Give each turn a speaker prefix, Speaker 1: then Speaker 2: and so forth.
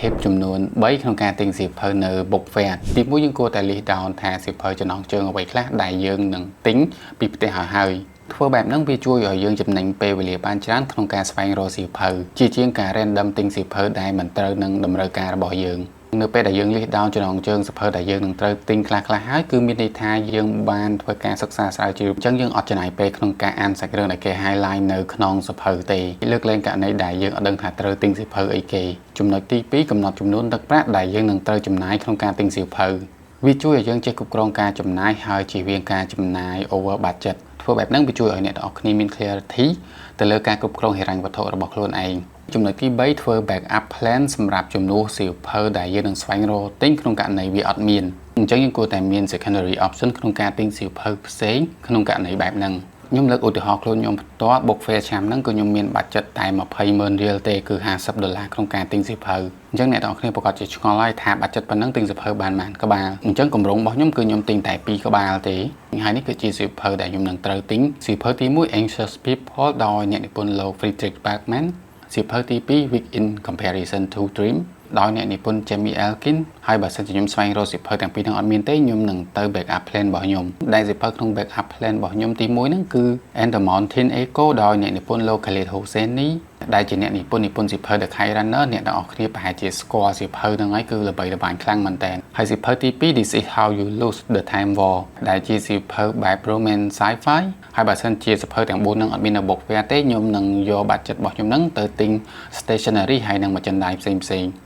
Speaker 1: tip ចំនួន3ក្នុងការទិញសៀវភៅនៅ Book Fair ទី1យើងគួរតែ list down ថាសៀវភៅចំណងជើងអ្វីខ្លះដែលយើងនឹងទិញពីផ្ទះហើយធ្វើបែបហ្នឹងវាជួយឲ្យយើងចំណេញពេលវេលាបានច្រើនក្នុងការស្វែងរកសៀវភៅជាជាងការ random ទិញសៀវភៅដែលមិនត្រូវនឹងតម្រូវការរបស់យើងនៅពេលដែលយើង list down ចំណងជើងសៀវភៅដែលយើងនឹងត្រូវទិញខ្លះៗហើយគឺមានន័យថាយើងបានធ្វើការសិក្សាស្រាវជ្រាវអញ្ចឹងយើងអត់ចំណាយពេលក្នុងការអានសាច់រឿងដែលគេ highlight នៅក្នុងសៀវភៅទេលើកលែងករណីដែលយើងអត់ដឹងថាត្រូវទិញសៀវភៅអីគេចំណុចទី2កំណត់ចំនួនទឹកប្រាក់ដែលយើងនឹងត្រូវចំណាយក្នុងការទិញសៀវភៅវាជួយឲ្យយើងចេះគ្រប់គ្រងការចំណាយហើយជៀសវាងការចំណាយ over budget ធ្វើបែបហ្នឹងវាជួយឲ្យអ្នកទាំងអស់គ្នាមាន clarity ទៅលើការគ្រប់គ្រងហិរញ្ញវត្ថុរបស់ខ្លួនឯងចំណុចទី3ធ្វើ backup plan សម្រាប់ជំនួសសៀវភៅដែលយើងនឹងស្វែងរកទិញក្នុងករណីវាអត់មានអញ្ចឹងយើងគួរតែមាន secondary option ក្នុងការទិញសៀវភៅផ្សេងក្នុងករណីបែបហ្នឹងខ្ញុំលើកឧទាហរណ៍ខ្លួនខ្ញុំផ្ទាល់ Book Fair ឆ្នាំហ្នឹងគឺខ្ញុំមាន budget តែ$200,000រៀលទេគឺ$50ក្នុងការទិញសៀវភៅអញ្ចឹងអ្នកទាំងអស់គ្នាប្រកាសជាឆ្ងល់ហើយថា budget ប៉ុណ្ណឹងទិញសៀវភៅបានប៉ុន្មានក្បាលអញ្ចឹងកម្រងរបស់ខ្ញុំគឺខ្ញុំទិញតែ2ក្បាលទេហើយនេះគឺជាសៀវភៅដែលខ្ញុំនឹងត្រូវទិញសៀវភៅទី1 Anxious People ដោយអ្នកនិពន្ធលោក Frederick Backman សៀវភៅទី2 Week in Comparison to Dream ដោយអ្នកនិពន្ធ Jamie Elkin ហើយបើសិនជាខ្ញុំស្វែងរកសៀវភៅទាំងពីរហ្នឹងអត់មានទេខ្ញុំនឹងទៅ backup plan របស់ខ្ញុំដែលសៀវភៅក្នុង backup plan របស់ខ្ញុំទី1ហ្នឹងគឺ And the Mountain Echo ដោយអ្នកនិពន្ធលោក Khaled Hosseini ដែលជាអ្នកនិពន្ធសៀវភៅ The Kite Runner អ្នកទាំងអស់គ្នាប្រហែលជាស្គាល់សៀវភៅហ្នឹងហើយគឺល្បីល្បាញខ្លាំងមែនតើហើយសៀវភៅទី2 This is How You Lose the Time War ដែលជាសៀវភៅបែប romance sci-fi ហើយបើសិនជាសៀវភៅទាំង4ហ្នឹងអត់មាននៅ Book Fair ទេខ្ញុំនឹងយក budget របស់ខ្ញុំហ្នឹងទៅទិញ stationery ហើយនឹង merchandise ផ្សេងៗ